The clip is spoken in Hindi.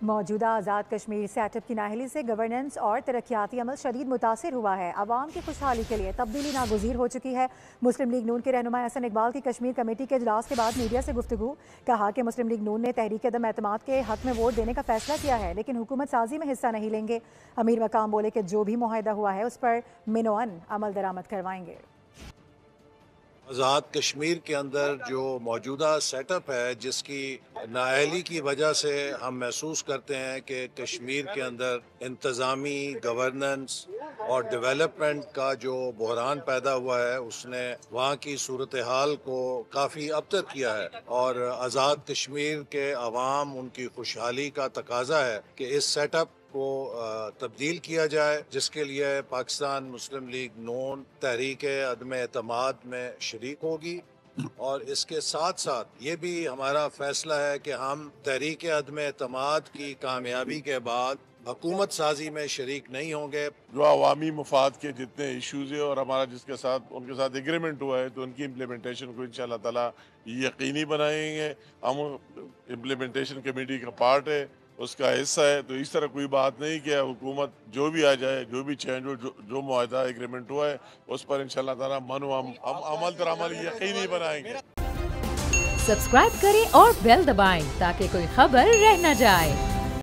मौजूदा आज़ाद कश्मीर सेटअप की नाअहली से गवर्नेंस और तरक्याती अमल शदीद मुतासिर हुआ है। अवाम की खुशहाली के लिए तब्दीली नागुज़ीर हो चुकी है। मुस्लिम लीग नून के रहनुमा हसन इकबाल की कश्मीर कमेटी के इजलास के बाद मीडिया से गुफ्तगू। कहा कि मुस्लिम लीग नून ने तहरीक अदम एतमाद के हक में वोट देने का फैसला किया है, लेकिन हुकूमत साजी में हिस्सा नहीं लेंगे। अमीर मकाम बोले कि जो भी मुआहदा हुआ है उस पर मिनोअन अमल दरामद करवाएंगे। आज़ाद कश्मीर के अंदर जो मौजूदा सेटअप है, जिसकी नाअहली की वजह से हम महसूस करते हैं कि कश्मीर के अंदर इंतज़ामी गवर्नेंस और डेवलपमेंट का जो बहरान पैदा हुआ है, उसने वहाँ की सूरत हाल को काफ़ी अबतर किया है। और आज़ाद कश्मीर के अवाम, उनकी खुशहाली का तकाजा है कि इस सेटअप को तब्दील किया जाए, जिसके लिए पाकिस्तान मुस्लिम लीग नून तहरीक अदम एतमाद में शरीक होगी। और इसके साथ साथ ये भी हमारा फैसला है कि हम तहरीक अदम एतमाद की कामयाबी के बाद हुकूमत साजी में शरीक नहीं होंगे। जो अवामी मुफाद के जितने इश्यूज है और हमारा जिसके साथ उनके साथ एग्रीमेंट हुआ है, तो उनकी इम्प्लीमेंटेशन को इंशाल्लाह ताला यकीनी बनाएंगे। हम इम्प्लीमेंटेशन कमेटी का पार्ट है, उसका हिस्सा है। तो इस तरह कोई बात नहीं कि हुकूमत जो भी आ जाए, जो भी चेंज हो, जो मुआहदा एग्रीमेंट हुआ है, उस पर इंशाल्लाह ताला हम अमल दरामद यकीनी बनाएंगे। सब्सक्राइब करें और बेल दबाएं ताकि कोई खबर रह न जाए।